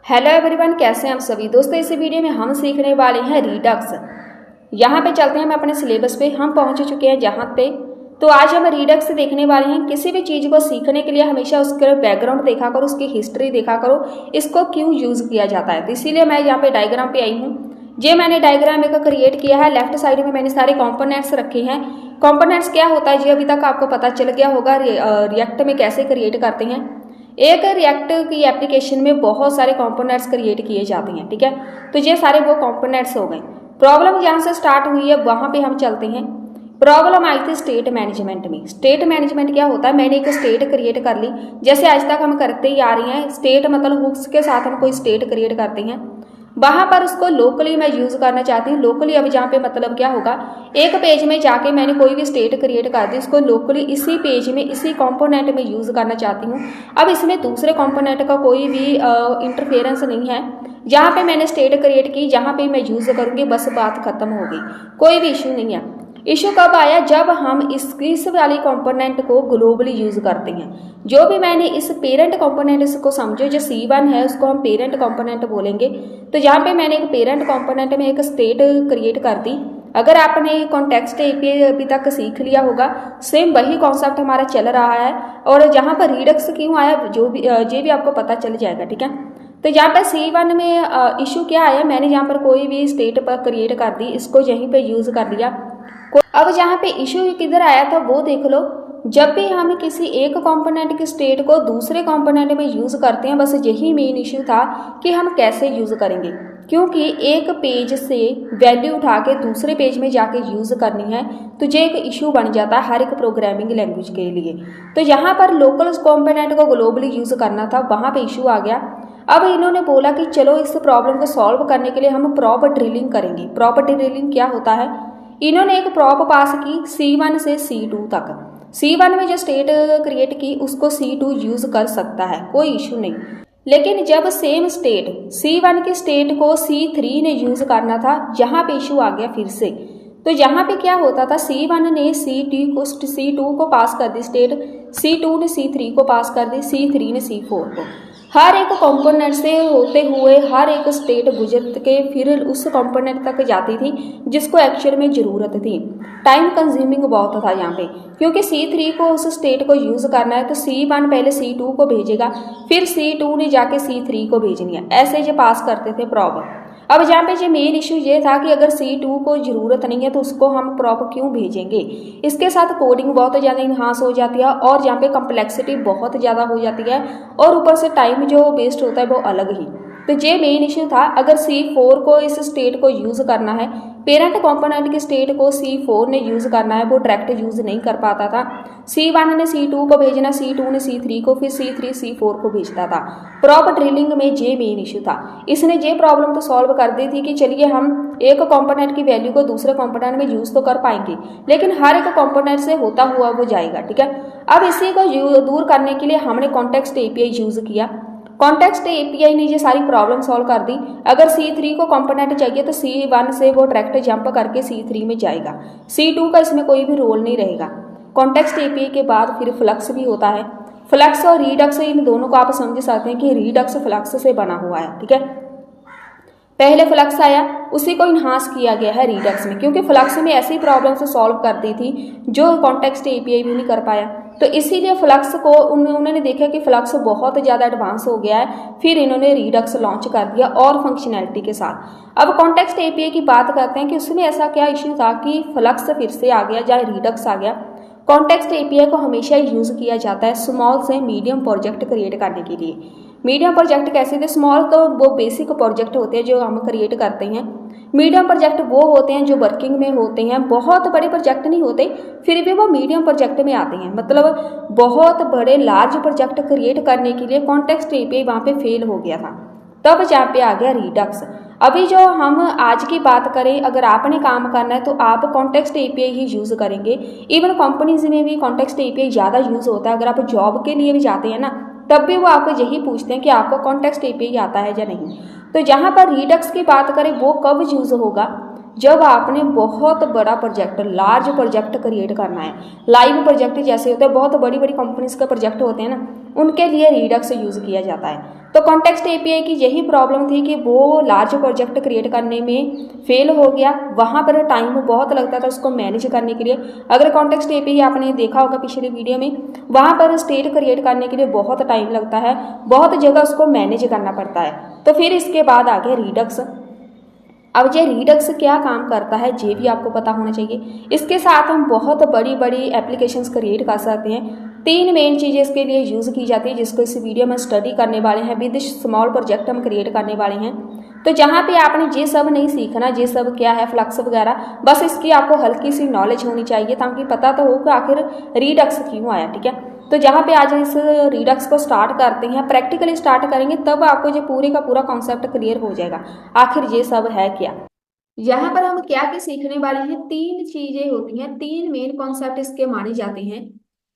Hello everyone, कैसे हैं आप सभी दोस्तों। इस वीडियो में हम सीखने वाले हैं रिडक्स। यहाँ पे चलते हैं हम अपने सिलेबस पे। हम पहुँच चुके हैं जहाँ पे। तो आज हम रिडक्स देखने वाले हैं। किसी भी चीज़ को सीखने के लिए हमेशा उसका बैकग्राउंड देखा करो, उसकी हिस्ट्री देखा करो, इसको क्यों यूज़ किया जाता है। तो इसीलिए मैं यहाँ पे डायग्राम पे आई हूँ। ये मैंने डायग्राम एक क्रिएट किया है। लेफ्ट साइड में मैंने सारे कॉम्पोनेंट्स रखे हैं। कॉम्पोनेंट्स क्या होता है, ये अभी तक आपको पता चल गया होगा रिएक्ट में कैसे क्रिएट करते हैं। एक रिएक्ट की एप्लीकेशन में बहुत सारे कंपोनेंट्स क्रिएट किए जाते हैं, ठीक है। तो ये सारे वो कंपोनेंट्स हो गए। प्रॉब्लम जहाँ से स्टार्ट हुई है वहाँ पे हम चलते हैं। प्रॉब्लम आई थी स्टेट मैनेजमेंट में। स्टेट मैनेजमेंट क्या होता है, मैंने एक स्टेट क्रिएट कर ली, जैसे आज तक हम करते ही आ रही हैं। स्टेट मतलब हुक्स के साथ हम कोई स्टेट क्रिएट करते हैं, वहां पर उसको लोकली मैं यूज करना चाहती हूँ। लोकली अब जहाँ पे मतलब क्या होगा, एक पेज में जाके मैंने कोई भी स्टेट क्रिएट कर दी, उसको लोकली इसी पेज में इसी कंपोनेंट में यूज करना चाहती हूँ। अब इसमें दूसरे कंपोनेंट का कोई भी इंटरफेरेंस नहीं है। जहाँ पे मैंने स्टेट क्रिएट की, जहाँ पे मैं यूज करूंगी, बस बात खत्म हो गई, कोई भी इशू नहीं है। इशू कब आया, जब हम इस वाली कंपोनेंट को ग्लोबली यूज करते हैं। जो भी मैंने इस पेरेंट कंपोनेंट इसको समझो, जो C1 है उसको हम पेरेंट कंपोनेंट बोलेंगे। तो यहाँ पे मैंने एक पेरेंट कंपोनेंट में एक स्टेट क्रिएट कर दी। अगर आपने कॉन्टेक्स्ट एपीआई अभी तक सीख लिया होगा, सेम वही कॉन्सेप्ट हमारा चल रहा है। और जहाँ पर रिडक्स क्यों आया ये भी आपको पता चल जाएगा, ठीक है। तो यहाँ पर C1 में इशू क्या आया, मैंने यहाँ पर कोई भी स्टेट पर क्रिएट कर दी, इसको यहीं पे यूज कर दिया। अब जहाँ पे इशू किधर आया था वो देख लो। जब भी हम किसी एक कंपोनेंट की स्टेट को दूसरे कंपोनेंट में यूज करते हैं, बस यही मेन इशू था कि हम कैसे यूज करेंगे। क्योंकि एक पेज से वैल्यू उठा के दूसरे पेज में जाके यूज करनी है, तो ये एक इशू बन जाता है हर एक प्रोग्रामिंग लैंग्वेज के लिए। तो यहाँ पर लोकल कंपोनेंट को ग्लोबली यूज करना था, वहाँ पे इशू आ गया। अब इन्होंने बोला कि चलो इस प्रॉब्लम को सॉल्व करने के लिए हम प्रॉप ड्रिलिंग करेंगे। प्रॉप ड्रिलिंग क्या होता है, इन्होंने एक प्रॉप पास की C1 से C2 तक। C1 में जो स्टेट क्रिएट की उसको C2 यूज कर सकता है, कोई इशू नहीं। लेकिन जब सेम स्टेट C1 की स्टेट को C3 ने यूज करना था, यहाँ पे इशू आ गया फिर से। तो यहाँ पे क्या होता था, C1 ने C2 को पास कर दी स्टेट, C2 ने C3 को पास कर दी, C3 ने C4 को। हर एक कंपोनेंट से होते हुए हर एक स्टेट गुजर के फिर उस कंपोनेंट तक जाती थी जिसको एक्चुअल में ज़रूरत थी। टाइम कंज्यूमिंग बहुत था यहाँ पे, क्योंकि C3 को उस स्टेट को यूज़ करना है तो C1 पहले C2 को भेजेगा, फिर C2 ने जाके C3 को भेजनी है। ऐसे ये पास करते थे प्रॉप। अब जहाँ पे ये मेन इशू ये था कि अगर C2 को ज़रूरत नहीं है तो उसको हम प्रॉप क्यों भेजेंगे। इसके साथ कोडिंग बहुत ज़्यादा इन्हांस हो जाती है और यहाँ पे कम्प्लेक्सिटी बहुत ज़्यादा हो जाती है, और ऊपर से टाइम जो वेस्ट होता है वो अलग ही। तो ये मेन इशू था। अगर C4 को इस स्टेट को यूज़ करना है, पेरेंट कंपोनेंट की स्टेट को C4 ने यूज़ करना है, वो डायरेक्ट यूज़ नहीं कर पाता था। C1 ने C2 को भेजना, C2 ने C3 को, फिर C3 C4 को भेजता था। प्रॉप ड्रिलिंग में ये मेन इशू था। इसने ये प्रॉब्लम तो सॉल्व कर दी थी कि चलिए हम एक कंपोनेंट की वैल्यू को दूसरे कंपोनेंट में यूज़ तो कर पाएंगे, लेकिन हर एक कंपोनेंट से होता हुआ वो जाएगा, ठीक है। अब इसी को दूर करने के लिए हमने कॉन्टेक्स्ट एपीआई यूज़ किया। कॉन्टेक्स्ट एपीआई ने ये सारी प्रॉब्लम सॉल्व कर दी। अगर C3 को कंपोनेंट चाहिए तो C1 से वो डायरेक्ट जंप करके C3 में जाएगा, C2 का इसमें कोई भी रोल नहीं रहेगा। कॉन्टेक्स्ट एपीआई के बाद फिर फ्लक्स भी होता है। फ्लक्स और रिडक्स, इन दोनों को आप समझ सकते हैं कि रिडक्स फ्लक्स से बना हुआ है, ठीक है। पहले फ्लक्स आया, उसी को इन्हांस किया गया है रिडक्स में, क्योंकि फ्लक्स में ऐसी प्रॉब्लम से सॉल्व कर दी थी जो कॉन्टेक्स्ट एपीआई भी नहीं कर पाया। तो इसीलिए फ्लक्स को उन्होंने देखा कि फ्लक्स बहुत ज़्यादा एडवांस हो गया है, फिर इन्होंने रिडक्स लॉन्च कर दिया और फंक्शनैलिटी के साथ। अब कॉन्टेक्स्ट एपीआई की बात करते हैं कि उसमें ऐसा क्या इश्यू था कि फ्लक्स फिर से आ गया, चाहे रिडक्स आ गया। कॉन्टेक्स्ट एपीआई को हमेशा यूज़ किया जाता है स्मॉल से मीडियम प्रोजेक्ट क्रिएट करने के लिए। मीडियम प्रोजेक्ट कैसे थे, स्मॉल तो वो बेसिक प्रोजेक्ट होते हैं जो हम क्रिएट करते हैं। मीडियम प्रोजेक्ट वो होते हैं जो वर्किंग में होते हैं, बहुत बड़े प्रोजेक्ट नहीं होते, फिर भी वो मीडियम प्रोजेक्ट में आते हैं। मतलब बहुत बड़े लार्ज प्रोजेक्ट क्रिएट करने के लिए कॉन्टेक्स्ट एपीआई वहाँ पे फेल हो गया था, तब जहाँ पे आ गया रिडक्स। अभी जो हम आज की बात करें, अगर आपने काम करना है तो आप कॉन्टेक्स्ट एपीआई ही यूज़ करेंगे। इवन कंपनीज में भी कॉन्टेक्स्ट एपीआई ज़्यादा यूज़ होता है। अगर आप जॉब के लिए भी जाते हैं ना, तब भी वो आपको यही पूछते हैं कि आपको कॉन्टेक्स्ट एपीआई आता है या नहीं। तो जहाँ पर रिडक्स की बात करें वो कब यूज़ होगा, जब आपने बहुत बड़ा प्रोजेक्ट, लार्ज प्रोजेक्ट क्रिएट करना है, लाइव प्रोजेक्ट जैसे होते हैं, बहुत बड़ी बड़ी कंपनीज का प्रोजेक्ट होते हैं ना, उनके लिए रिडक्स यूज़ किया जाता है। तो कॉन्टेक्स्ट एपीआई की यही प्रॉब्लम थी कि वो लार्ज प्रोजेक्ट क्रिएट करने में फेल हो गया, वहाँ पर टाइम बहुत लगता था उसको मैनेज करने के लिए। अगर कॉन्टेक्स्ट एपीआई आपने देखा होगा पिछली वीडियो में, वहाँ पर स्टेट क्रिएट करने के लिए बहुत टाइम लगता है, बहुत जगह उसको मैनेज करना पड़ता है। तो फिर इसके बाद आ गया रिडक्स। अब ये रिडक्स क्या काम करता है ये भी आपको पता होना चाहिए। इसके साथ हम बहुत बड़ी बड़ी एप्लीकेशंस क्रिएट कर सकते हैं। तीन मेन चीज़ें इसके लिए यूज़ की जाती है, जिसको इस वीडियो में स्टडी करने वाले हैं, विद स्मॉल प्रोजेक्ट हम क्रिएट करने वाले हैं। तो जहाँ पे आपने ये सब नहीं सीखना, ये सब क्या है फ्लक्स वगैरह, बस इसकी आपको हल्की सी नॉलेज होनी चाहिए, ताकि पता तो हो कि आखिर रिडक्स क्यों आया। ठीक है, तो जहाँ पे आज इस रिडक्स को स्टार्ट करते हैं, प्रैक्टिकली स्टार्ट करेंगे, तब आपको ये पूरे का पूरा कॉन्सेप्ट क्लियर हो जाएगा आखिर ये सब है क्या। यहाँ पर हम क्या क्या सीखने वाले हैं, तीन चीजें होती हैं, तीन मेन कॉन्सेप्ट इसके माने जाते हैं।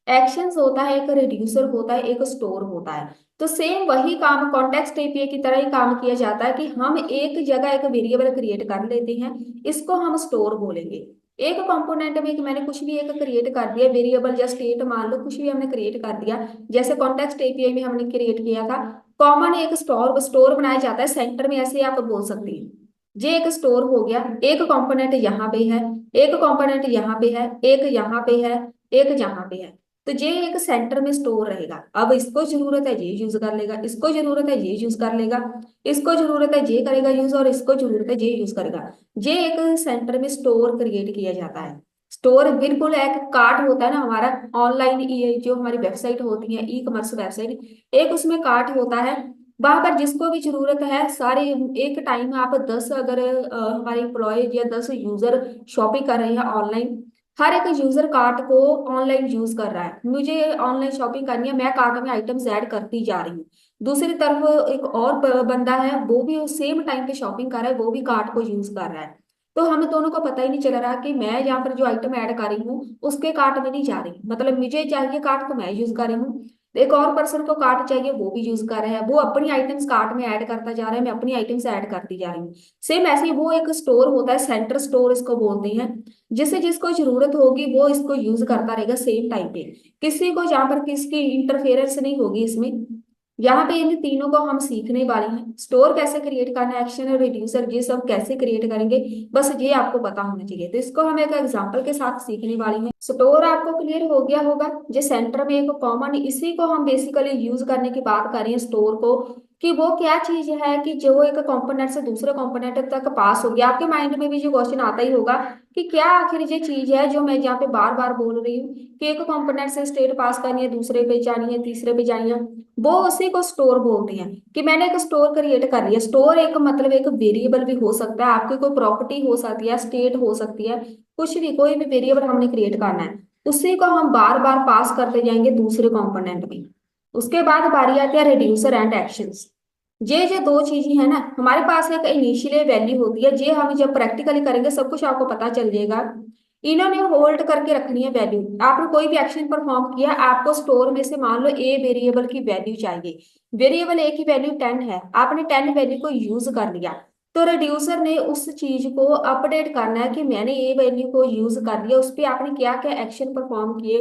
एक्शंस होता है, एक रिड्यूसर होता है, एक स्टोर होता है। तो सेम वही काम कॉन्टेक्स्ट एपीआई की तरह ही काम किया जाता है कि हम एक जगह एक वेरिएबल क्रिएट कर लेते हैं, इसको हम स्टोर बोलेंगे। एक कंपोनेंट में मैंने कुछ भी एक क्रिएट कर दिया वेरिएबल या स्टेट मान लो, कुछ भी हमने क्रिएट कर दिया, जैसे कॉन्टेक्स्ट एपीआई में हमने क्रिएट किया था। कॉमन एक स्टोर स्टोर बनाया जाता है सेंटर में, ऐसे आप बोल सकते हैं। ये एक स्टोर हो गया, एक कंपोनेंट यहाँ पे है, एक कंपोनेंट यहाँ पे है, एक यहाँ पे है, एक यहाँ पे है। तो ये एक सेंटर में स्टोर रहेगा। अब इसको जरूरत है ये यूज कर लेगा, इसको जरूरत है ये यूज कर लेगा, इसको जरूरत है ये करेगा यूज, और इसको जरूरत है ये यूज करेगा। ये एक सेंटर में स्टोर क्रिएट किया जाता है। स्टोर बिल्कुल एक कार्ट होता है ना हमारा, ऑनलाइन ये जो हमारी वेबसाइट होती है, ई कॉमर्स वेबसाइट, एक उसमें कार्ट होता है। वहां पर जिसको भी जरूरत है सारे, एक टाइम में आप 10 अगर हमारे एम्प्लॉय या 10 यूजर शॉपिंग कर रहे हैं ऑनलाइन, हर एक यूजर कार्ट को ऑनलाइन यूज कर रहा है, मुझे ऑनलाइन शॉपिंग करनी है, मैं कार्ट में आइटम्स ऐड करती जा रही हूँ। दूसरी तरफ एक और बंदा है, वो भी सेम टाइम पे शॉपिंग कर रहा है, वो भी कार्ट को यूज कर रहा है। तो हम दोनों को पता ही नहीं चल रहा कि मैं यहाँ पर जो आइटम ऐड कर रही हूँ उसके कार्ट में नहीं जा रही, मतलब मुझे चाहिए कार्ट तो मैं यूज कर रही हूँ, एक और पर्सन को कार्ट चाहिए वो भी यूज कर रहे हैं, वो अपनी आइटम्स कार्ट में ऐड करता जा रहा है, मैं अपनी आइटम्स ऐड करती जा रही हूँ। सेम ऐसे ही वो एक स्टोर होता है, सेंटर स्टोर इसको बोलते हैं, जिसे जिसको जरूरत होगी वो इसको यूज करता रहेगा सेम टाइम पे, किसी को जहाँ पर किसकी इंटरफेरेंस नहीं होगी इसमें। यहाँ पे इन तीनों को हम सीखने वाले हैं, स्टोर कैसे क्रिएट करना है, एक्शन और रिड्यूसर ये सब कैसे क्रिएट करेंगे, बस ये आपको पता होना चाहिए। तो इसको हम एक एग्जांपल के साथ सीखने वाले हैं। स्टोर आपको क्लियर हो गया होगा, जो सेंटर में एक कॉमन, इसी को हम बेसिकली यूज करने की बात कर रहे हैं स्टोर को, कि वो क्या चीज है कि जो एक कंपोनेंट से दूसरे कंपोनेंट तक पास हो गया। आपके माइंड में भी जो क्वेश्चन आता ही होगा कि क्या आखिर ये चीज है जो मैं यहाँ पे बार बार बोल रही हूँ, कि एक कंपोनेंट से स्टेट पास करनी है, दूसरे पे जानी है, तीसरे पे जानी है, वो उसी को स्टोर बोलते हैं। कि मैंने एक स्टोर क्रिएट कर लिया, स्टोर एक मतलब एक वेरिएबल भी हो सकता है, आपकी कोई प्रॉपर्टी हो सकती है, स्टेट हो सकती है, कुछ भी कोई भी वेरिएबल हमने क्रिएट करना है, उसी को हम बार बार पास करते जाएंगे दूसरे कंपोनेंट में। उसके बाद बारी आती है रिड्यूसर एंड एक्शंस। ये जो दो चीजें है ना, हमारे पास एक इनिशियल वैल्यू होती है, ये हम जब प्रैक्टिकली करेंगे सब कुछ आपको पता चल जाएगा। इन्होंने होल्ड करके रखनी है वैल्यू, आपने कोई भी एक्शन परफॉर्म किया, आपको स्टोर में से मान लो ए वेरिएबल की वैल्यू चाहिए, वेरिएबल ए की वैल्यू 10 है, आपने 10 वैल्यू को यूज कर लिया, तो रिड्यूसर ने उस चीज को अपडेट करना है कि मैंने ए वैल्यू को यूज कर लिया, उस पर आपने क्या क्या एक्शन परफॉर्म किए,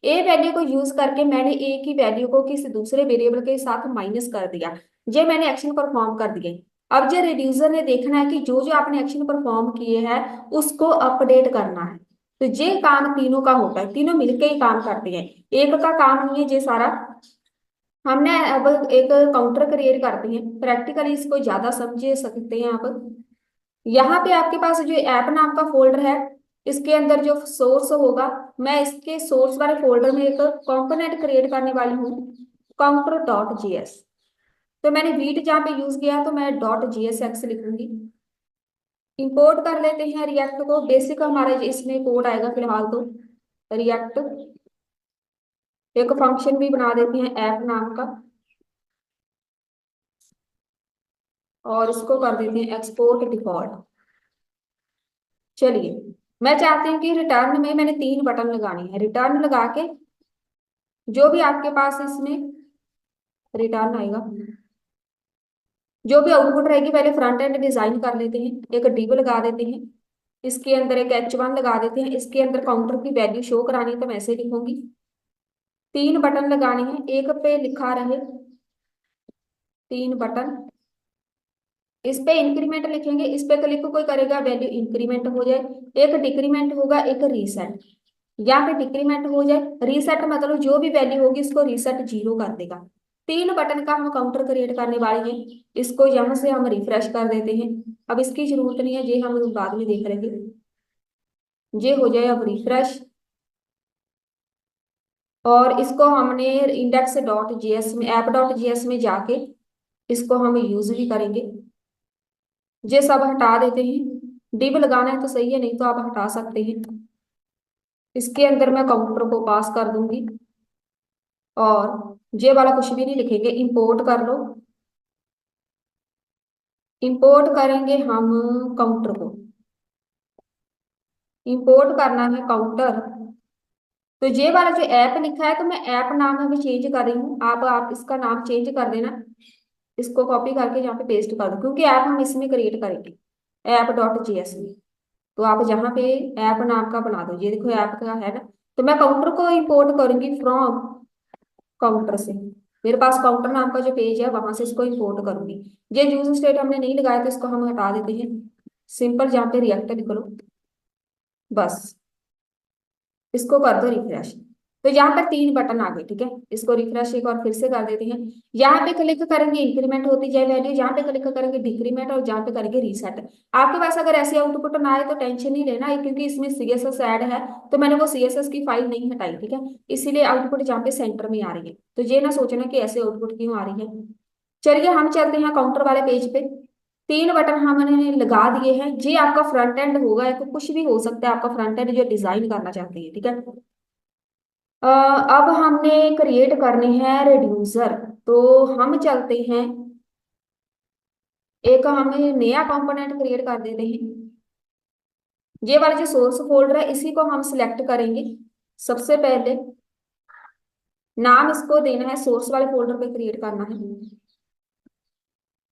ए वैल्यू को यूज करके मैंने ए की वैल्यू को किसी दूसरे वेरिएबल के साथ माइनस कर दिया, ये मैंने एक्शन परफॉर्म कर दिए। अब जो रिड्यूसर ने देखना है कि जो जो आपने एक्शन परफॉर्म किए हैं उसको अपडेट करना है। तो ये काम तीनों का होता है, तीनों मिलकर ही काम करते हैं, एक का काम नहीं है ये सारा। हमने अब एक काउंटर क्रिएट करते हैं, प्रैक्टिकली इसको ज्यादा समझ सकते हैं आप। यहाँ पे आपके पास जो ऐप नाम का फोल्डर है, इसके अंदर जो सोर्स होगा, मैं इसके सोर्स वाले फोल्डर में एक कंपोनेंट क्रिएट करने वाली हूँ, काउंटर डॉट जीएस। तो मैंने वीट जहाँ पे यूज किया तो मैं डॉट जीएसएक्स लिखूंगी। इंपोर्ट कर लेते हैं रिएक्ट को, बेसिक हमारा इसमें कोड आएगा फिलहाल तो। रिएक्ट एक फंक्शन भी बना देते हैं ऐप नाम का, और इसको कर देते हैं एक्सपोर्ट डिफॉल्ट। चलिए, मैं चाहती हूँ कि रिटर्न में मैंने तीन बटन लगाने हैं, रिटर्न लगा के जो भी आपके पास इसमें रिटर्न आएगा, जो भी आउटपुट रहेगी, पहले फ्रंट एंड डिजाइन कर लेते हैं, एक डिव लगा देते हैं। इसके अंदर एक H1 लगा देते हैं। इसके अंदर काउंटर की वैल्यू शो करानी है तो मैं ऐसे लिखूंगी। 3 बटन लगाने हैं, एक पे लिखा रहे 3 बटन, इस पे इंक्रीमेंट लिखेंगे, इस पे क्लिक कोई करेगा वैल्यू इंक्रीमेंट हो जाए, एक डिक्रीमेंट होगा, एक रीसेट। यहाँ पे डिक्रीमेंट हो जाए, रीसेट मतलब जो भी वैल्यू होगी इसको रीसेट 0 कर देगा। 3 बटन का हम काउंटर क्रिएट करने वाले हैं। इसको यहाँ से हम रिफ्रेश कर देते हैं। अब इसकी जरूरत नहीं है, ये हम बाद में देख लेंगे। ये हो जाए अब रिफ्रेश, और इसको हमने इंडेक्स डॉट जीएस में, ऐप डॉट जीएस में जाके इसको हम यूज भी करेंगे। ये सब हटा देते हैं। डिव लगाना है तो सही है, नहीं तो आप हटा सकते हैं। इसके अंदर मैं काउंटर को पास कर दूंगी, और ये वाला कुछ भी नहीं लिखेंगे, इंपोर्ट कर लो। इंपोर्ट करेंगे हम काउंटर को, इंपोर्ट करना है काउंटर। तो ये वाला जो ऐप लिखा है तो मैं ऐप नाम अभी चेंज कर रही हूँ, आप इसका नाम चेंज कर देना। इसको कॉपी करके यहाँ पे पेस्ट कर दो, क्योंकि ऐप हम इसमें क्रिएट करेंगे ऐप डॉट जीएस में। तो आप जहाँ पे ऐप नाम का बना दो, ये देखो ऐप का है ना। तो मैं काउंटर को इंपोर्ट करूंगी फ्रॉम काउंटर से। मेरे पास काउंटर नाम का जो पेज है वहां से इसको इंपोर्ट करूंगी। ये यूज स्टेट हमने नहीं लगाया तो इसको हम हटा देते हैं। सिंपल जहाँ पे रिएक्ट लिख लो बस। इसको कर दो रिफ्रेश। तो यहाँ पर 3 बटन आ गए, ठीक है। इसको रिफ्रेश एक और फिर से कर देते हैं। यहाँ पे क्लिक करेंगे इंक्रीमेंट होती जाए वैल्यू, यहाँ पे क्लिक करेंगे डिक्रीमेंट, और जहाँ पे करेंगे रीसेट। आपके पास अगर ऐसे आउटपुट ना आए तो टेंशन नहीं लेना है, क्योंकि इसमें सीएसएस ऐड है तो मैंने वो सीएसएस की फाइल नहीं हटाई, ठीक है। इसीलिए आउटपुट जहाँ पे सेंटर में आ रही है, तो ये ना सोचना कि ऐसे आउटपुट क्यों आ रही है। चलिए हम चलते हैं काउंटर वाले पेज पे। 3 बटन हमने लगा दिए हैं। ये आपका फ्रंट एंड होगा, तो कुछ भी हो सकता है आपका फ्रंट एंड जो डिजाइन करना चाहते हैं, ठीक है। अब हमने क्रिएट करने हैं रिड्यूसर। तो हम चलते हैं, एक हमें नया कंपोनेंट क्रिएट कर देते हैं। ये वाला जो सोर्स फोल्डर है इसी को हम सिलेक्ट करेंगे। सबसे पहले नाम इसको देना है, सोर्स वाले फोल्डर पे क्रिएट करना है।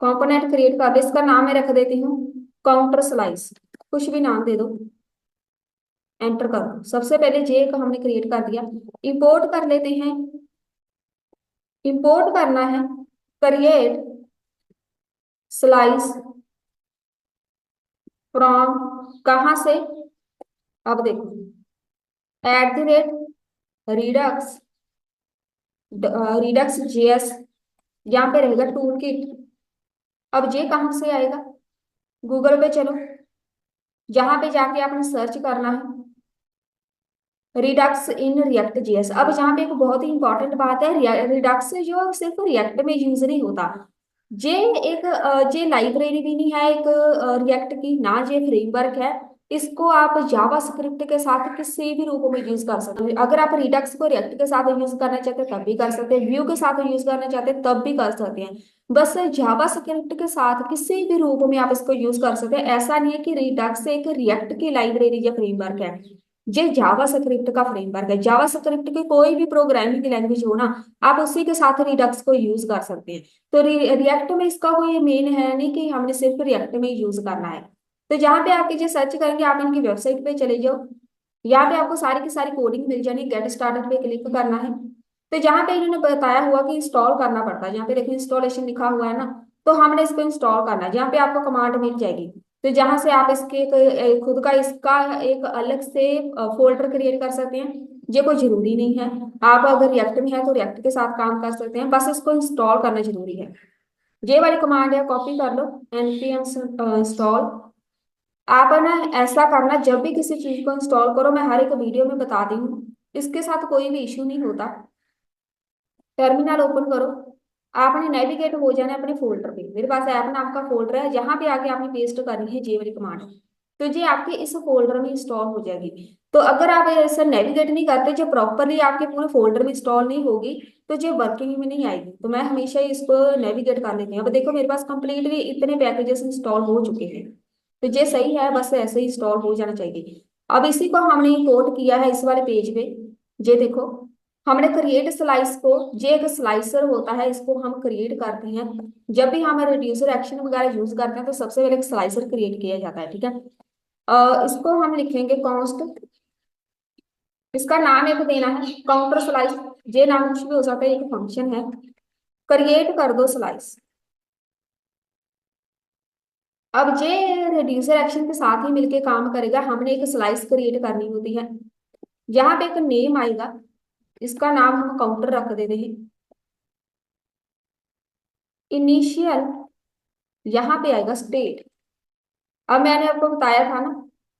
कंपोनेंट क्रिएट कर दे, इसका नाम मैं रख देती हूँ काउंटर स्लाइस, कुछ भी नाम दे दो, एंटर कर दो। सबसे पहले जे का हमने क्रिएट कर दिया। इंपोर्ट कर लेते हैं। इंपोर्ट करना है क्रिएट स्लाइस फ्रॉम, कहाँ से, अब देखो @रिडक्स, रिडक्स जेएस, यहाँ पे रहेगा टूल किट। अब ये कहाँ से आएगा, गूगल पे चलो, जहां पे जाके आपने सर्च करना है रिडक्स इन रिएक्ट जेएस। अब जहाँ पे एक बहुत ही इंपॉर्टेंट बात है, रिडक्स जो सिर्फ रिएक्ट में यूज नहीं होता। जे एक जे लाइब्रेरी भी नहीं है एक रिएक्ट की ना, जे फ्रेमवर्क है। इसको आप जावा स्क्रिप्ट के साथ किसी भी रूप में यूज कर सकते हैं। अगर आप रिडक्स को रिएक्ट के साथ यूज करना चाहते हैं तब भी कर सकते हैं, व्यू के साथ यूज करना चाहते हैं तब भी कर सकते हैं। बस जावा स्क्रिप्ट के साथ किसी भी रूप में आप इसको यूज कर सकते हैं। ऐसा नहीं है कि रिडक्स एक रिएक्ट की लाइब्रेरी या फ्रेमवर्क है, ये जावा स्क्रिप्ट का फ्रेमवर्क है। जावा स्क्रिप्ट की कोई भी प्रोग्रामिंग लैंग्वेज हो ना, आप उसी के साथ रिडक्स को यूज कर सकते हैं। तो रिएक्ट में इसका कोई मेन है नहीं कि हमने सिर्फ रिएक्ट में यूज करना है। तो जहाँ पे आपके जो सर्च करेंगे, आप इनकी वेबसाइट पे चले जाओ, यहाँ पे आपको सारी की सारी कोडिंग मिल जानी। गेट स्टार्टेड पे क्लिक करना है। तो जहाँ पे इन्होंने बताया हुआ कि इंस्टॉल करना पड़ता है, जहाँ पे देखिए इंस्टॉलेशन लिखा हुआ है ना, तो हमने इसको इंस्टॉल करना है। जहाँ पे आपको कमांड मिल जाएगी, तो जहाँ से आप इसके खुद का इसका एक अलग से फोल्डर क्रिएट कर सकते हैं। ये कोई जरूरी नहीं है, आप अगर रिएक्ट में है तो रिएक्ट के साथ काम कर सकते हैं, बस इसको इंस्टॉल करना जरूरी है। ये वाली कमांड है, कॉपी कर लो, npm इंस्टॉल। आप है ना ऐसा करना, जब भी किसी चीज को इंस्टॉल करो, मैं हर एक वीडियो में बता दी हूँ, इसके साथ कोई भी इश्यू नहीं होता। टर्मिनल ओपन करो, आपने नेविगेट हो जाना है अपने फोल्डर पे। मेरे पास ऐप नाम का फोल्डर है, जहां पे आके आपने पेस्ट करनी है जे वाली कमांड, तो ये आपके इस फोल्डर में इंस्टॉल हो जाएगी। तो अगर आप ऐसा नेविगेट नहीं करते, जो प्रॉपरली आपके पूरे फोल्डर में इंस्टॉल नहीं होगी, तो ये वर्किंग में नहीं आएगी। तो मैं हमेशा ही इसको नेविगेट कर लेती हूँ। अब देखो मेरे पास कंप्लीटली इतने पैकेजेस इंस्टॉल हो चुके हैं, तो ये सही है, बस ऐसे ही इंस्टॉल हो जाना चाहिए। अब इसी को हमने इंपोर्ट किया है इस वाले पेज पे। ये देखो हमने क्रिएट स्लाइस को, ये एक स्लाइसर होता है, इसको हम क्रिएट करते हैं। जब भी हम रिड्यूसर एक्शन वगैरह यूज करते हैं तो सबसे पहले एक स्लाइसर क्रिएट किया जाता है, ठीक है। इसको हम लिखेंगे कॉन्स्ट, इसका नाम एक देना है काउंटर स्लाइस, ये नाम कुछ भी हो सकता है, एक फंक्शन है। क्रिएट कर दो स्लाइस। अब ये रिड्यूसर एक्शन के साथ ही मिलके काम करेगा, हमने एक स्लाइस क्रिएट करनी होती है। यहाँ पे एक नेम आएगा, इसका नाम हम काउंटर रख देते हैं। इनिशियल, यहाँ पे आएगा स्टेट। अब मैंने आपको बताया था ना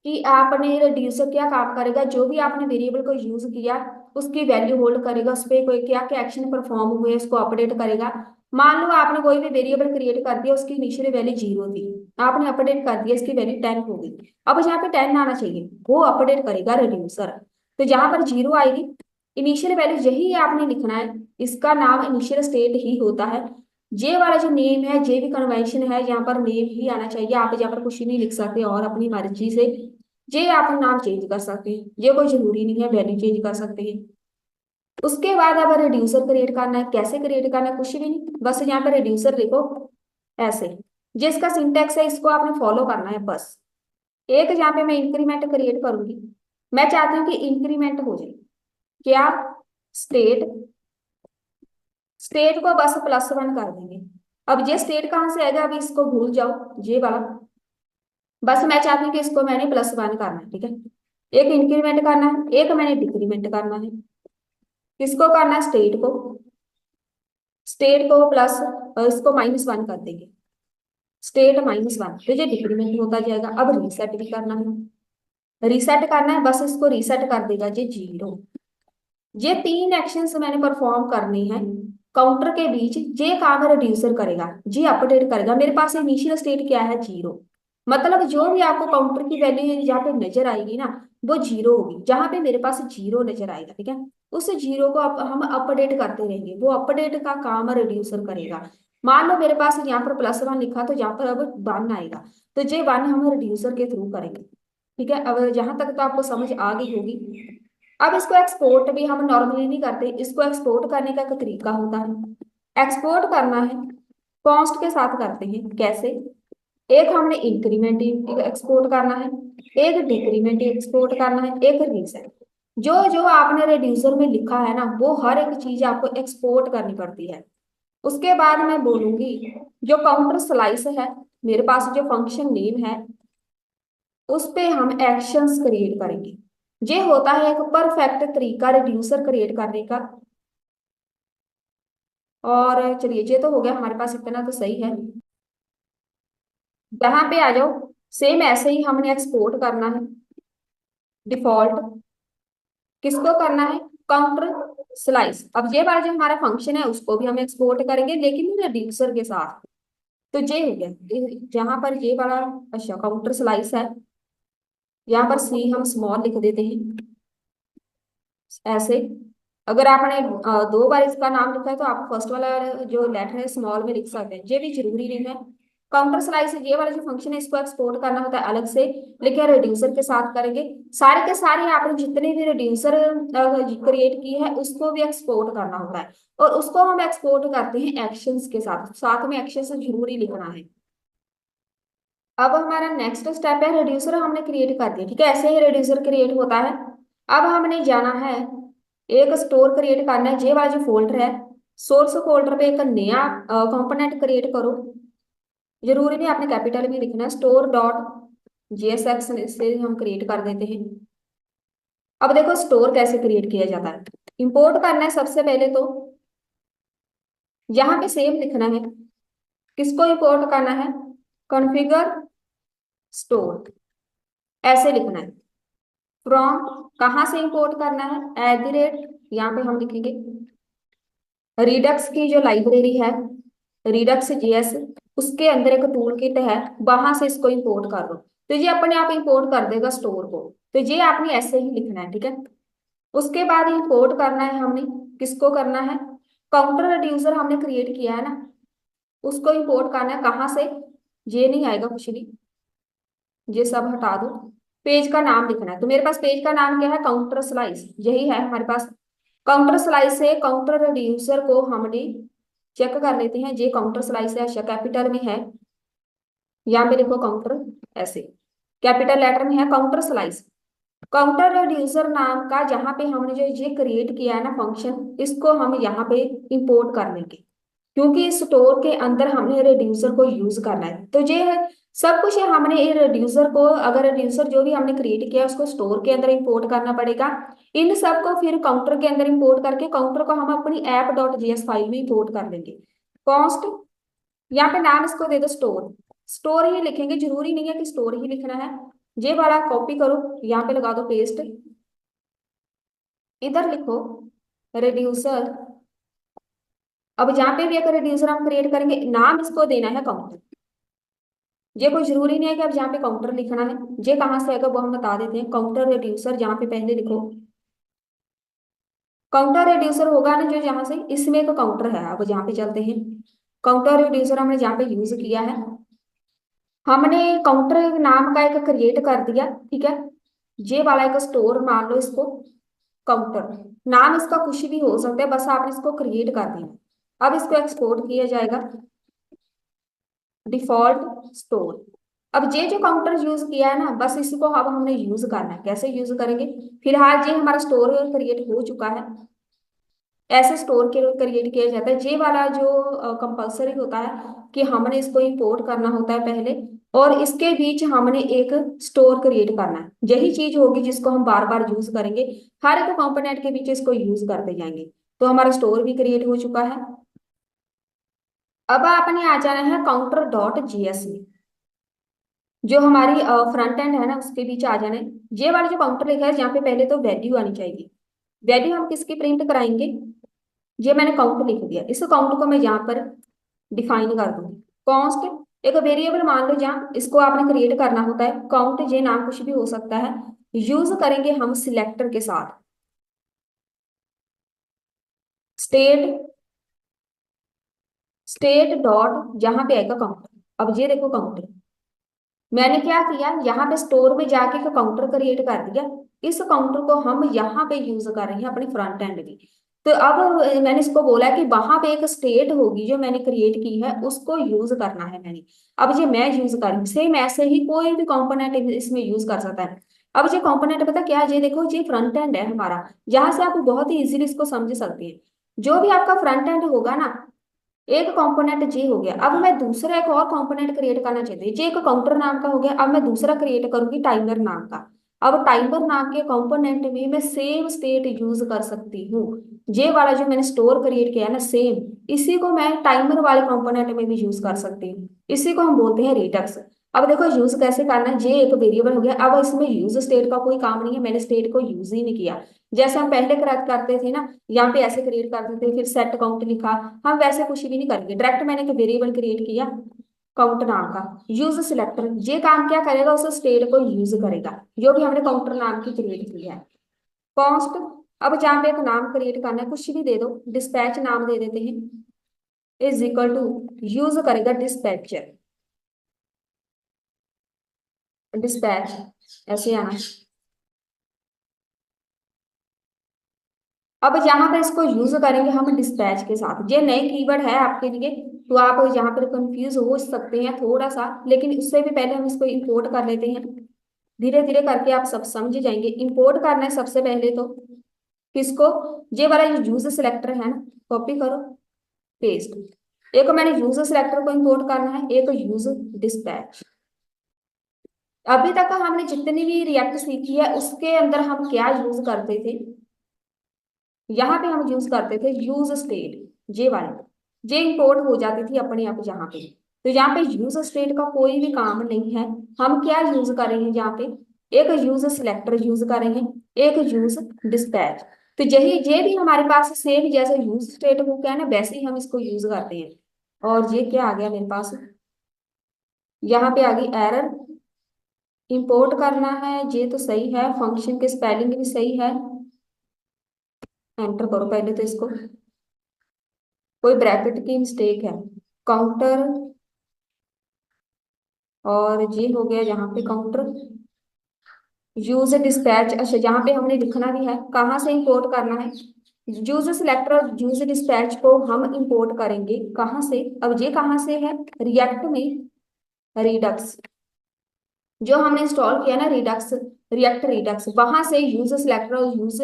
कि आपने रिड्यूसर क्या काम करेगा, जो भी आपने वेरिएबल को यूज किया उसकी वैल्यू होल्ड करेगा, उस पर कोई क्या क्या एक्शन परफॉर्म हुए इसको अपडेट करेगा। मान लो आपने कोई भी वेरिएबल क्रिएट कर दिया, उसकी इनिशियल वैल्यू 0 थी, आपने अपडेट कर दिया, इसकी वैल्यू 10 हो गई। अब जहाँ पे 10 आना चाहिए वो अपडेट करेगा रिड्यूसर। तो जहां पर 0 आएगी, इनिशियल वैल्यू यही आपने लिखना है, इसका नाम इनिशियल स्टेट ही होता है। ये वाला जो नेम है, जे भी कन्वेंशन है, यहाँ पर नेम ही आना चाहिए, आप यहाँ पर कुछ नहीं लिख सकते और अपनी मर्जी से ये आप नाम चेंज कर सकते हैं, ये कोई जरूरी नहीं है, वैल्यू चेंज कर सकते हैं। उसके बाद अब रिड्यूसर क्रिएट करना है, कैसे क्रिएट करना है, कुछ भी नहीं, बस यहाँ पर रिड्यूसर लिखो ऐसे, जिसका सिंटेक्स है इसको आपने फॉलो करना है बस। एक यहाँ पे मैं इंक्रीमेंट क्रिएट करूंगी, मैं चाहती हूँ कि इंक्रीमेंट हो जाए, क्या, स्टेट, स्टेट को बस +1 कर देंगे। अब ये स्टेट कहाँ से आएगा, अभी इसको भूल जाओ, ये वाला, बस मैं चाहती हूँ कि इसको मैंने +1 करना है, ठीक है। एक इंक्रीमेंट करना है, एक मैंने डिक्रीमेंट करना है। किसको करना है, स्टेट को, स्टेट को प्लस, इसको -1 कर देंगे, स्टेट -1, तो ये डिक्रीमेंट होता जाएगा। अब रीसेट भी करना है, रीसेट करना है, बस इसको रीसेट कर देगा ये 0। ये 3 एक्शंस मैंने परफॉर्म करने हैं काउंटर के बीच, ये काम रिड्यूसर करेगा, ये अपडेट करेगा। मेरे पास इनिशियल स्टेट क्या है, 0, मतलब जो भी आपको काउंटर की वैल्यू जहाँ पे नजर आएगी ना, वो 0 होगी, जहां पे मेरे पास 0 नजर आएगा, ठीक है। उस 0 को हम अपडेट करते रहेंगे, वो अपडेट का काम रिड्यूसर करेगा। मान लो मेरे पास यहाँ पर +1 लिखा, तो यहाँ पर अब 1 आएगा, तो ये 1 हम रिड्यूसर के थ्रू करेंगे, ठीक है। अब यहाँ तक तो आपको समझ आ गई होगी। अब इसको एक्सपोर्ट भी हम नॉर्मली नहीं करते, इसको एक्सपोर्ट करने का एक तरीका होता है। एक्सपोर्ट करना है कॉन्स्ट के साथ करते हैं, कैसे, एक हमने इंक्रीमेंट एक्सपोर्ट करना है, एक डिक्रीमेंट एक्सपोर्ट करना है, एक रीसेट। जो जो आपने रिड्यूसर में लिखा है ना, वो हर एक चीज आपको एक्सपोर्ट करनी पड़ती है। उसके बाद मैं बोलूंगी जो काउंटर स्लाइस है, मेरे पास जो फंक्शन नेम है, उस पे हम एक्शंस क्रिएट करेंगे। ये होता है एक परफेक्ट तरीका रिड्यूसर क्रिएट करने का। और चलिए, ये तो हो गया हमारे पास, इतना तो सही है। यहाँ पे आ जाओ, सेम ऐसे ही हमने एक्सपोर्ट करना है डिफॉल्ट, किसको करना है, काउंटर स्लाइस। अब ये वाला जो हमारा फंक्शन है उसको भी हम एक्सपोर्ट करेंगे, लेकिन रिड्यूसर के साथ। तो ये हो गया, जहां पर ये वाला, अच्छा काउंटर स्लाइस है, यहाँ पर सी हम स्मॉल लिख देते हैं ऐसे। अगर आपने 2 बार इसका नाम लिखा है, तो आप फर्स्ट वाला जो लेटर है स्मॉल में लिख सकते हैं, ये भी जरूरी नहीं है। काउंटर स्लाइस ये वाला जो फंक्शन है, इसको एक्सपोर्ट करना होता है अलग से, लेकिन रिड्यूसर के साथ करेंगे। सारे के सारे आपने जितने भी रिड्यूसर क्रिएट किए हैं उसको भी एक्सपोर्ट करना होता है, और उसको हम एक्सपोर्ट करते हैं एक्शंस के साथ, साथ में एक्शन जरूरी लिखना है। अब हमारा नेक्स्ट स्टेप है, रिड्यूसर हमने क्रिएट कर दिया, ठीक है, ऐसे ही रिड्यूसर क्रिएट होता है। अब हमने जाना है, एक स्टोर क्रिएट करना है, जे वाला जो फोल्डर है, सोर्स फोल्डर पे एक नया कंपोनेंट क्रिएट करो। जरूरी नहीं आपने कैपिटल में लिखना है, store.jsx से हम क्रिएट कर देते हैं। अब देखो स्टोर कैसे क्रिएट किया जाता है, इंपोर्ट करना है सबसे पहले तो, यहाँ पे सेम लिखना है, किसको इंपोर्ट करना है, कॉन्फ़िगर स्टोर, ऐसे लिखना है। फ्रॉम, कहाँ से इंपोर्ट करना है, यहाँ पे हम लिखेंगे रिडक्स की जो लाइब्रेरी है, रिडक्स जीएस, उसके अंदर एक टूल किट है, वहां से इसको इंपोर्ट कर दो, तो ये अपने आप इंपोर्ट कर देगा स्टोर को। तो ये आपने ऐसे ही लिखना है, ठीक है। उसके बाद इंपोर्ट करना है हमने, किसको करना है, काउंटर रिड्यूसर हमने क्रिएट किया है ना, उसको इंपोर्ट करना है, कहाँ से, ये नहीं आएगा कुछ भी, ये सब हटा दो। पेज का नाम लिखना है, तो मेरे पास पेज का नाम क्या है, काउंटर स्लाइस, यही है हमारे पास। काउंटर स्लाइस से काउंटर रिड्यूसर को हमने चेक कर लेते हैं, ये काउंटर स्लाइस है, अच्छा कैपिटल में है, यहाँ पे लिखो काउंटर ऐसे। कैपिटल लेटर में है काउंटर स्लाइस। काउंटर रिड्यूसर नाम का जहाँ पे हमने जो ये क्रिएट किया है ना फंक्शन, इसको हम यहाँ पे इंपोर्ट कर लेंगे, क्योंकि स्टोर के अंदर हमने रिड्यूसर को यूज करना है। तो ये सब कुछ है, हमने ये रिड्यूसर को, अगर रिड्यूसर जो भी हमने क्रिएट किया उसको स्टोर के अंदर इंपोर्ट करना पड़ेगा। इन सबको फिर काउंटर के अंदर इंपोर्ट करके काउंटर को हम अपनी app.js फाइल में इंपोर्ट कर लेंगे। कॉस्ट, यहाँ पे नाम इसको दे दो स्टोर। स्टोर ही लिखेंगे, जरूरी नहीं है कि स्टोर ही लिखना है। ये वाला कॉपी करो, यहाँ पे लगा दो पेस्ट, इधर लिखो रिड्यूसर। अब जहाँ पे भी अगर रिड्यूसर हम क्रिएट करेंगे, नाम इसको देना है काउंटर। ये कोई जरूरी नहीं है कि अब जहाँ पे काउंटर लिखना है, ये कहाँ से आएगा वो हम बता देते हैं। काउंटर रिड्यूसर जहाँ पे पहले लिखो, काउंटर रिड्यूसर होगा ना जो यहाँ से, इसमें एक काउंटर है। अब जहाँ पे चलते हैं, काउंटर रिड्यूसर हमने जहाँ पे यूज किया है, हमने काउंटर नाम का एक क्रिएट कर दिया, ठीक है। ये वाला एक स्टोर मान लो इसको काउंटर, नाम इसका कुछ भी हो सकता है, बस आपने इसको क्रिएट कर दिया। अब इसको एक्सपोर्ट किया जाएगा डिफॉल्ट स्टोर। अब ये जो काउंटर यूज किया है ना, बस इसी को अब हमने यूज करना है। कैसे यूज करेंगे, फिलहाल ये हमारा स्टोर क्रिएट हो चुका है। ऐसे स्टोर के क्रिएट किया जाता है। ये वाला जो कंपलसरी होता है कि हमने इसको इंपोर्ट करना होता है पहले, और इसके बीच हमने एक स्टोर क्रिएट करना है। यही चीज होगी जिसको हम बार बार यूज करेंगे, हर एक कंपोनेंट के बीच इसको यूज करते जाएंगे। तो हमारा स्टोर भी क्रिएट हो चुका है। अब आपने आ जाना है counter.js में, जो हमारी फ्रंट एंड है ना उसके बीच आ जाना है। ये वाला जो काउंटर लिखा है, यहाँ पे पहले तो वैल्यू आनी चाहिए। वैल्यू हम किसकी प्रिंट कराएंगे, ये मैंने काउंट लिख दिया, इस काउंट को मैं यहाँ पर डिफाइन कर दूंगी। कॉन्स्ट, एक वेरिएबल मान लो जहाँ इसको आपने क्रिएट करना होता है। काउंट ये नाम कुछ भी हो सकता है, यूज करेंगे हम सिलेक्टर के साथ। स्टेट, स्टेट डॉट जहां पे आएगा काउंटर। अब ये देखो काउंटर, मैंने क्या किया, यहाँ पे स्टोर में जाके एक काउंटर क्रिएट कर दिया। इस काउंटर को हम यहाँ पे यूज कर रहे हैं अपनी फ्रंट एंड में। तो अब मैंने इसको बोला कि वहां पे एक स्टेट होगी जो मैंने क्रिएट की है, उसको यूज करना है मैंने। अब ये मैं यूज कर रही हूँ, सेम ऐसे ही कोई भी कंपोनेंट इसमें यूज कर सकता है। अब ये कंपोनेंट पता क्या है, ये देखो ये फ्रंट एंड है हमारा। यहाँ से आप बहुत ही इजीली इसको समझ सकते हैं। जो भी आपका फ्रंट एंड होगा ना, एक कंपोनेंट जी हो गया। अब मैं दूसरा एक और कंपोनेंट क्रिएट करना चाहती हूँ, जी एक काउंटर नाम का हो गया। अब मैं दूसरा क्रिएट करूंगी टाइमर नाम का। अब टाइमर नाम के कंपोनेंट में मैं सेम स्टेट यूज कर सकती हूँ। ये वाला जो मैंने स्टोर क्रिएट किया है ना, सेम इसी को मैं टाइमर वाले कंपोनेंट में भी यूज कर सकती हूँ। इसी को हम बोलते हैं रिडक्स। अब देखो यूज कैसे करना है, ये एक वेरिएबल हो गया। अब इसमें यूज स्टेट का कोई काम नहीं है, मैंने स्टेट को यूज ही नहीं किया। जैसे हम पहले क्रिएट करते थे ना, यहाँ पे ऐसे क्रिएट करते थे, फिर सेट काउंट लिखा, हम वैसे कुछ भी नहीं करेंगे। डायरेक्ट मैंने एक वेरिएबल क्रिएट किया काउंट नाम का। यूज सिलेक्टर ये काम क्या करेगा, उस स्टेट को यूज करेगा जो भी हमने काउंटर नाम की क्रिएट की है। कॉस्ट, अब जहाँ पे एक नाम क्रिएट करना है, कुछ भी दे दो, डिस्पैच नाम दे देते हैं, इज इक्वल टू यूज करेगा डिस्पैचर। डिस्पैच ऐसे आना। अब यहाँ पर इसको यूज करेंगे हम डिस्पैच के साथ। ये नए कीवर्ड है आपके लिए, तो आप यहाँ पर कंफ्यूज हो सकते हैं थोड़ा सा, लेकिन उससे भी पहले हम इसको इंपोर्ट कर लेते हैं। धीरे धीरे करके आप सब समझ जाएंगे। इंपोर्ट करना है सबसे पहले तो किसको, ये वाला यूज सिलेक्टर है ना, कॉपी करो पेस्ट। एक मैंने यूज सिलेक्टर को इंपोर्ट करना है, एक यूज डिस्पैच। अभी तक हमने जितनी भी रिएक्ट सीखी है उसके अंदर हम क्या यूज करते थे, यहाँ पे हम यूज करते थे यूज स्टेट। ये वाली ये इंपोर्ट हो जाती थी अपने आप यहाँ पे। तो यहाँ पे यूज स्टेट का कोई भी काम नहीं है। हम क्या यूज कर रहे हैं यहाँ पे, एक यूज सिलेक्टर यूज कर रहे हैं, एक यूज डिस्पैच। तो यही ये भी हमारे पास सेम जैसे यूज स्टेट हो गया ना, वैसे ही हम इसको यूज करते हैं। और ये क्या आ गया मेरे पास, यहाँ पे आ गई एरर। इंपोर्ट करना है, ये तो सही है, फंक्शन के स्पेलिंग भी सही है। एंटर करो पहले तो इसको, कोई ब्रैकेट की मिस्टेक है। काउंटर, और ये हो गया यहाँ पे काउंटर। यूज डिस्पैच, अच्छा यहाँ पे हमने लिखना भी है कहाँ से इंपोर्ट करना है। यूज सिलेक्टर और यूज डिस्पैच को हम इंपोर्ट करेंगे कहाँ से, अब ये कहाँ से है, रिएक्ट में रिडक्स। जो हमने इंस्टॉल किया ना रिडक्स, रिएक्ट रिडक्स, वहां से यूज सिलेक्टर और यूज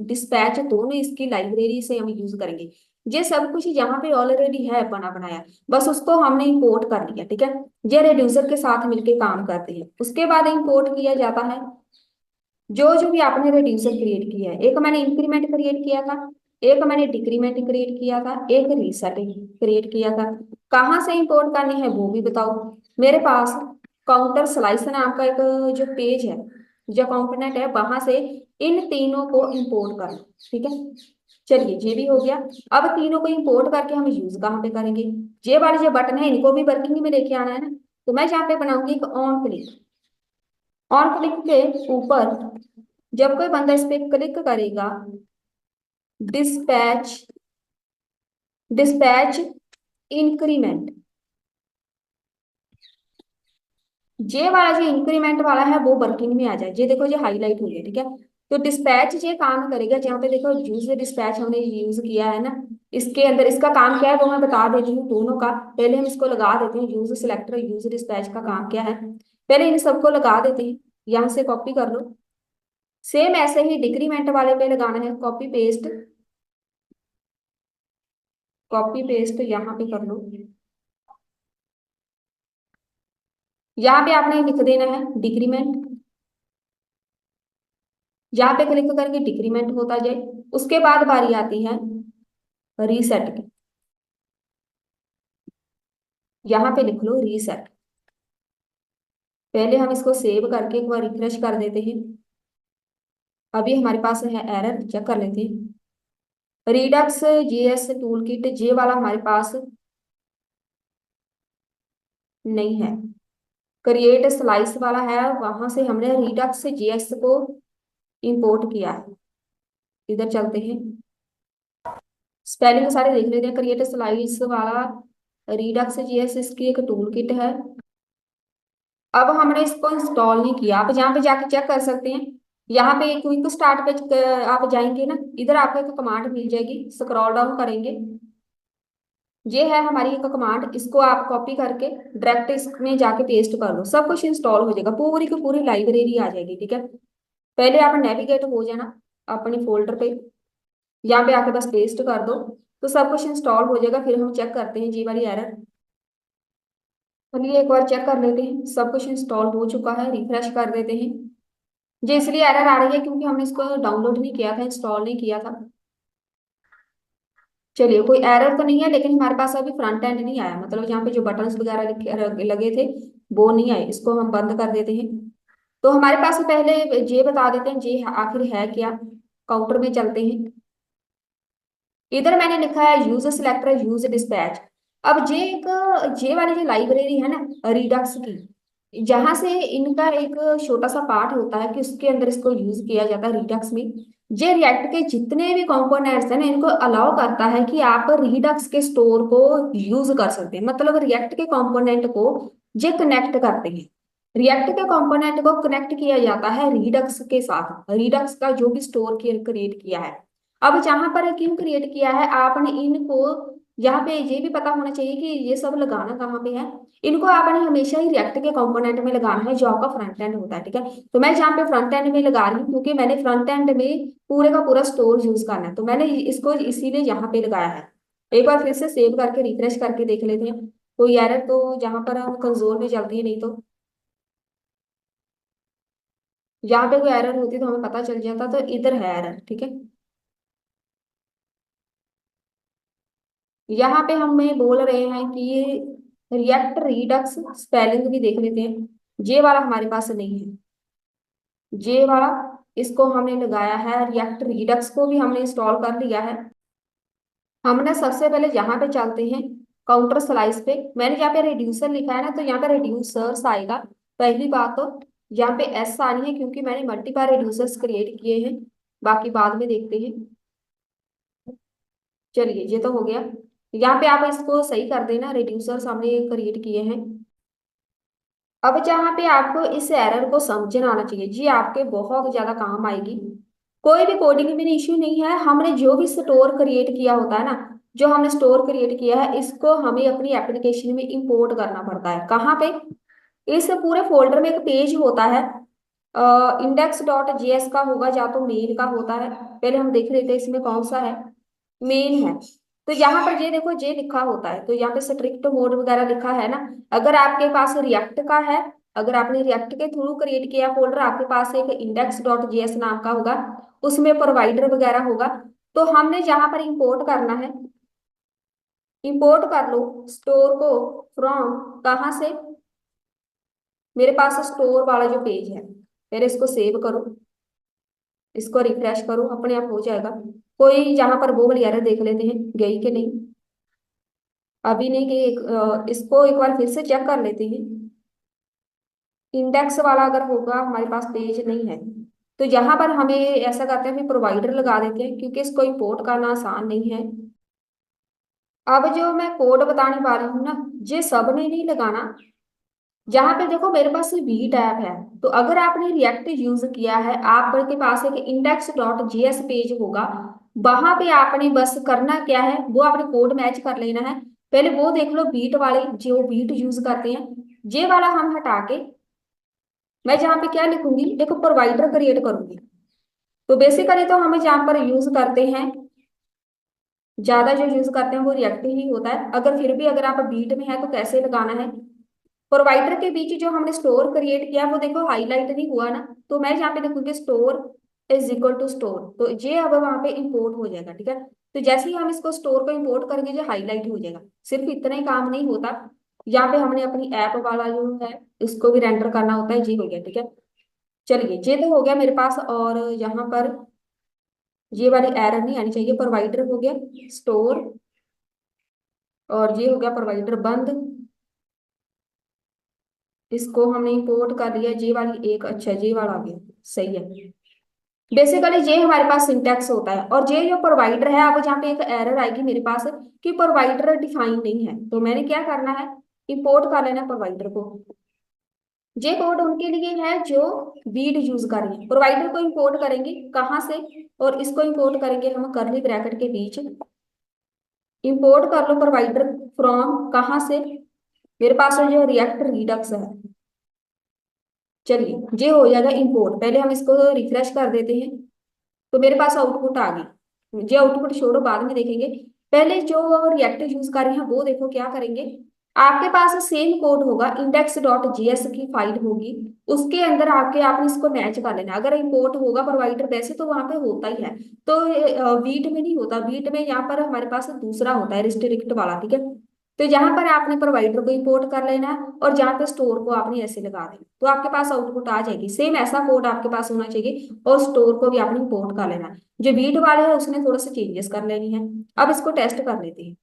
डिस्पैच दोनों इसकी लाइब्रेरी से हम यूज करेंगे। ये सब कुछ यहाँ पे ऑलरेडी है बना बनाया, बस उसको हमने इंपोर्ट कर लिया, ठीक है। ये रिड्यूसर के साथ मिलके काम करते हैं। उसके बाद इंपोर्ट किया जाता है जो जो भी आपने रिड्यूसर क्रिएट किया है। एक मैंने इंक्रीमेंट क्रिएट किया था, एक मैंने डिक्रीमेंट क्रिएट किया था, एक रीसेट क्रिएट किया था। कहाँ से इंपोर्ट करनी है वो भी बताओ। मेरे पास काउंटर स्लाइस नाम का एक जो पेज है, जो कंपोनेंट है, वहां से इन तीनों को इंपोर्ट कर लो, ठीक है। चलिए ये भी हो गया। अब तीनों को इंपोर्ट करके हम यूज कहाँ पे करेंगे। ये वाले जो बटन है इनको भी वर्किंग में लेके आना है ना। तो मैं यहाँ पे बनाऊंगी एक ऑन क्लिक। ऑन क्लिक के ऊपर जब कोई बंदा इस पे क्लिक करेगा, डिस्पैच, डिस्पैच इंक्रीमेंट, जे वाला जो इंक्रीमेंट वाला है वो वर्किंग में आ जाए। ये देखो ये हाईलाइट हुई है, ठीक है। तो डिस्पैच ये काम करेगा। जहाँ पे देखो यूज डिस्पैच हमने यूज किया है ना, इसके अंदर इसका काम क्या है वो मैं बता देती हूँ दोनों का। पहले हम इसको लगा देते हैं, यूज सिलेक्टर यूज डिस्पैच का काम क्या है, पहले इन सबको लगा देते हैं। यहाँ से कॉपी कर लो। सेम ऐसे ही डिक्रीमेंट वाले पे लगाना है, कॉपी पेस्ट, कॉपी पेस्ट यहाँ पे कर लो। यहाँ पे आपने लिख देना है डिक्रीमेंट। यहाँ पे क्लिक करके डिक्रीमेंट होता जाए। उसके बाद बारी आती है रीसेट की। यहाँ पे लिख लो रीसेट। पहले हम इसको सेव करके एक बार रिफ्रेश कर देते हैं। अभी हमारे पास है एरर, चेक कर लेते हैं। रिडक्स जीएस टूल किट जे वाला हमारे पास नहीं है। क्रिएट स्लाइस वाला है, वहां से हमने रिडक्स जीएस को इंपोर्ट किया है। इधर चलते हैं, स्पेलिंग सारे देख लेते हैं। क्रिएट स्लाइस वाला रिडक्स जीएस इसकी एक टूल किट है। अब हमने इसको इंस्टॉल नहीं किया। आप यहाँ पे जाके चेक कर सकते हैं। यहाँ पे क्विक स्टार्ट पे आप जाएंगे ना, इधर आपको एक कमांड मिल जाएगी, स्क्रॉल डाउन करेंगे। ये है हमारी एक कमांड, इसको आप कॉपी करके डायरेक्ट इसमें जाके पेस्ट कर दो, सब कुछ इंस्टॉल हो जाएगा, पूरी की पूरी लाइब्रेरी आ जाएगी, ठीक है। पहले आप नेविगेट हो जाना अपने फोल्डर पे, यहाँ पे आके बस पेस्ट कर दो तो सब कुछ इंस्टॉल हो जाएगा। फिर हम चेक करते हैं जी वाली एरर। चलिए एक बार चेक कर लेते हैं, सब कुछ इंस्टॉल हो चुका है, रिफ्रेश कर देते हैं। ये इसलिए एरर आ रही है क्योंकि हमने इसको डाउनलोड नहीं किया था, इंस्टॉल नहीं किया था। चलिए कोई एरर तो नहीं है, लेकिन हमारे पास अभी फ्रंट एंड नहीं आया, मतलब यहाँ पे जो बटन्स वगैरह लगे थे वो नहीं आए। इसको हम बंद कर देते हैं। तो हमारे पास पहले ये बता देते हैं ये आखिर है क्या। काउंटर में चलते हैं। इधर मैंने लिखा है यूज सिलेक्टर यूज डिस्पैच। अब ये एक, ये वाली जो लाइब्रेरी है ना रिडक्स की, जहां से इनका एक छोटा सा पार्ट होता है कि उसके अंदर इसको यूज किया जाता है रिडक्स में। ये रिएक्ट के जितने भी कंपोनेंट्स हैं ना इनको अलाउ करता है कि आप रिडक्स के स्टोर को यूज कर सकते हैं। मतलब रिएक्ट के कंपोनेंट को ये कनेक्ट करते हैं। रिएक्ट के कंपोनेंट को कनेक्ट किया जाता है रिडक्स के साथ, रिडक्स का जो भी स्टोर क्रिएट किया है। अब जहां पर क्यों क्रिएट किया है आपने इनको, यहाँ पे ये भी पता होना चाहिए कि ये सब लगाना कहाँ पे है। इनको आपने हमेशा ही रिएक्ट के कंपोनेंट में लगाना है जो आपका फ्रंट एंड होता है, ठीक है। तो मैं जहाँ पे फ्रंट एंड में लगा रही हूँ क्योंकि मैंने फ्रंट एंड में पूरे का पूरा स्टोर यूज करना है, तो मैंने इसको इसीलिए यहाँ पे लगाया है। एक बार फिर से सेव करके रिफ्रेश करके देख लेते हैं। कोई एरर तो जहां पर हम कंसोल में चलती है नहीं तो, यहाँ पे कोई एरर होती तो हमें पता चल जाता। तो इधर है एरर, ठीक है। यहाँ पे हमें बोल रहे हैं कि ये रिएक्ट रिडक्स, स्पेलिंग भी देख लेते हैं। जे वाला हमारे पास नहीं है, जे वाला इसको हमने लगाया है। रिएक्ट रिडक्स को भी हमने इंस्टॉल कर लिया है। हमने सबसे पहले यहाँ पे चलते हैं काउंटर स्लाइस पे। मैंने यहाँ पे रिड्यूसर लिखा है ना, तो यहाँ पे रिड्यूसर्स आएगा। पहली बात तो यहाँ पे एस आनी है क्योंकि मैंने मल्टीपल रिड्यूसर्स क्रिएट किए हैं, बाकी बाद में देखते हैं। चलिए ये तो हो गया। यहाँ पे आप इसको सही कर देना, रिड्यूसर्स हमने क्रिएट किए हैं। अब जहाँ पे आपको इस एरर को समझना आना चाहिए जी, आपके बहुत ज्यादा काम आएगी। कोई भी कोडिंग में इश्यू नहीं है। हमने जो भी स्टोर क्रिएट किया होता है ना, जो हमने स्टोर क्रिएट किया है इसको हमें अपनी एप्लीकेशन में इंपोर्ट करना पड़ता है। कहाँ पे, इस पूरे फोल्डर में एक पेज होता है, इंडेक्स डॉट जेएस का होगा या तो मेन का होता है। पहले हम देख लेते हैं इसमें कौन सा है, मेन है। तो यहाँ पर ये देखो जे लिखा होता है, तो यहाँ पे स्ट्रिक्ट मोड वगैरह लिखा है ना। अगर आपके पास रिएक्ट का है, अगर आपने रिएक्ट के थ्रू क्रिएट किया फोल्डर, आपके पास एक इंडेक्स डॉट जेएस नाम का होगा, उसमें प्रोवाइडर वगैरह होगा। तो हमने जहां पर इंपोर्ट करना है, इंपोर्ट कर लो स्टोर को फ्रॉम, कहाँ से, मेरे पास स्टोर वाला जो पेज है, पहले इसको सेव करो, इसको रिफ्रेश करो, अपने आप हो जाएगा। कोई जहां पर वो वाली एरर देख लेते हैं गई कि नहीं, अभी नहीं गई। इसको एक बार फिर से चेक कर लेते हैं। इंडेक्स वाला अगर होगा हमारे पास पेज नहीं है, तो यहाँ पर हमें ऐसा करते हैं, फिर प्रोवाइडर लगा देते हैं क्योंकि इसको इंपोर्ट करना आसान नहीं है। अब जो मैं कोड बताने वाली हूँ ना, ये सब ने नहीं लगाना। जहां पे देखो मेरे पास वी टैब है, तो अगर आपने रिएक्ट यूज किया है, आपके पास एक इंडेक्स डॉट जीएस पेज होगा, वहां पे आपने बस करना क्या है, वो आपने कोड मैच कर लेना है। पहले वो देख लो बीट वाले, जो बीट यूज करते हैं, ये वाला हम हटा के मैं जहाँ पे क्या लिखूंगी, एक प्रोवाइडर क्रिएट करूंगी। तो बेसिकली तो हमें जहाँ पर यूज करते हैं, ज्यादा जो यूज करते हैं वो रिएक्ट ही होता है। अगर फिर भी अगर आप बीट में है तो कैसे लगाना है, प्रोवाइडर के बीच जो हमने स्टोर क्रिएट किया वो देखो हाईलाइट नहीं हुआ ना, तो मैं यहाँ पे देखूंगी store is equal to store, तो ये अब वहां पे इंपोर्ट हो जाएगा। ठीक है, तो जैसे ही हम इसको स्टोर को इंपोर्ट करेंगे जो हाईलाइट हो जाएगा। सिर्फ इतना ही काम नहीं होता, यहाँ पे हमने अपनी ऐप वाला जो है इसको भी रेंडर करना होता है, जी हो गया। ठीक है, चलिए ये तो हो गया मेरे पास। और यहाँ पर ये वाली एरर नहीं आनी चाहिए, प्रोवाइडर हो गया स्टोर, और ये हो गया प्रोवाइडर बंद। इसको हमने इंपोर्ट कर लिया, जे वाली एक, अच्छा जे वाला आ गया, सही है। बेसिकली ये हमारे पास सिंटैक्स होता है। और ये जो प्रोवाइडर है, अब जहाँ पे एक एरर आएगी मेरे पास कि प्रोवाइडर डिफाइन नहीं है, तो मैंने क्या करना है, इंपोर्ट कर लेना प्रोवाइडर को। ये कोड उनके लिए है जो वीड यूज कर रहे हैं। प्रोवाइडर को इंपोर्ट करेंगे कहाँ से, और इसको इंपोर्ट करेंगे हम करली ब्रैकेट के बीच। इंपोर्ट कर लो प्रोवाइडर फ्रॉम, कहाँ से, मेरे पास जो रिएक्ट रिडक्स है। चलिए ये हो जाएगा इंपोर्ट, पहले हम इसको रिफ्रेश कर देते हैं, तो मेरे पास आउटपुट आ गई। ये आउटपुट छोड़ो बाद में देखेंगे, पहले जो रिएक्ट यूज कर रहे हैं वो देखो क्या करेंगे। आपके पास सेम कोड होगा, इंडेक्स डॉट जीएस की फाइल होगी, उसके अंदर आके आपने इसको मैच कर लेना। अगर इंपोर्ट होगा प्रोवाइडर वैसे तो वहां पे होता ही है, तो वीट में नहीं होता, वीट में यहाँ पर हमारे पास दूसरा होता है रिस्ट्रिक्ट वाला। ठीक है, तो यहाँ पर आपने प्रोवाइडर को इंपोर्ट कर लेना है, और जहाँ पे स्टोर को आपने ऐसे लगा देना, तो आपके पास आउटपुट आ जाएगी। सेम ऐसा कोड आपके पास होना चाहिए, और स्टोर को भी आपने इंपोर्ट कर लेना है। जो बीट वाले है उसने थोड़ा सा चेंजेस कर लेनी है। अब इसको टेस्ट कर लेते हैं।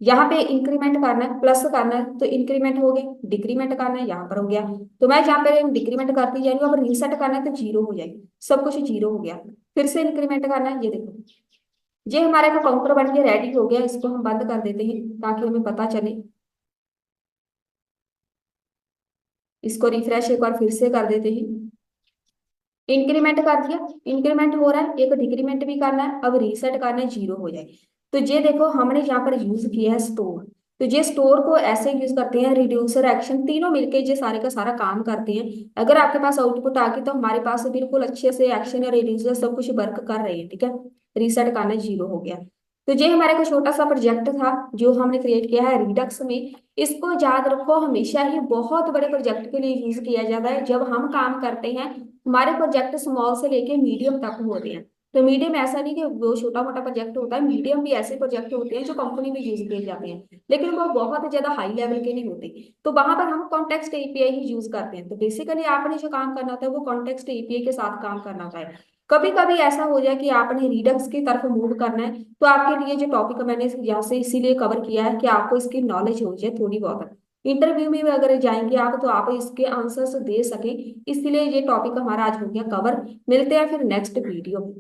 यहाँ पे इंक्रीमेंट करना है, प्लस करना है तो इंक्रीमेंट हो गया, डिक्रीमेंट करना है यहाँ पर हो गया, तो मैं यहाँ पे डिक्रीमेंट करती जा रही हूँ। अब रीसेट करना है तो जीरो हो जाएगी, सब कुछ जीरो हो गया। फिर से इंक्रीमेंट करना है, ये देखो ये हमारा का काउंटर बन के रेडी हो गया। इसको हम बंद कर देते हैं ताकि हमें पता चले। इसको रिफ्रेश एक बार फिर से कर देते हैं, इंक्रीमेंट कर दिया, इंक्रीमेंट हो रहा है, एक डिक्रीमेंट भी करना है, अब रीसेट करना है, जीरो हो जाए। तो ये देखो हमने यहाँ पर यूज किया है स्टोर, तो ये स्टोर को ऐसे यूज करते हैं, रिड्यूसर एक्शन तीनों मिलके ये सारे का सारा काम करते हैं। अगर आपके पास आउटपुट आ गई तो हमारे पास बिल्कुल अच्छे से एक्शन या रिड्यूसर सब कुछ वर्क कर रहे हैं। ठीक है, रीसेट करना जीरो हो गया। तो ये हमारा एक छोटा सा प्रोजेक्ट था जो हमने क्रिएट किया है रिडक्स में। इसको याद रखो, हमेशा ही बहुत बड़े प्रोजेक्ट के लिए यूज किया जाता है। जब हम काम करते हैं, हमारे प्रोजेक्ट स्मॉल से लेके मीडियम तक होते हैं। तो मीडियम ऐसा नहीं कि वो छोटा मोटा प्रोजेक्ट होता है, मीडियम भी ऐसे प्रोजेक्ट होते हैं जो कंपनी में यूज किए जाते हैं, लेकिन वो बहुत ज्यादा हाई लेवल के नहीं होते। तो वहां पर हम कॉन्टेक्स्ट एपीआई ही यूज करते हैं। तो बेसिकली आपने जो काम करना होता है वो कॉन्टेक्स्ट एपीआई के साथ काम करना होता है। कभी कभी ऐसा हो जाए कि आपने रिडक्स की तरफ मूव करना है, तो आपके लिए जो टॉपिक मैंने यहाँ से इसीलिए कवर किया है कि आपको इसकी नॉलेज हो जाए थोड़ी बहुत। इंटरव्यू में भी अगर जाएंगे आप तो आप इसके आंसर्स दे सकें, इसलिए ये टॉपिक हमारा आज हो गया कवर। मिलते हैं फिर नेक्स्ट वीडियो में।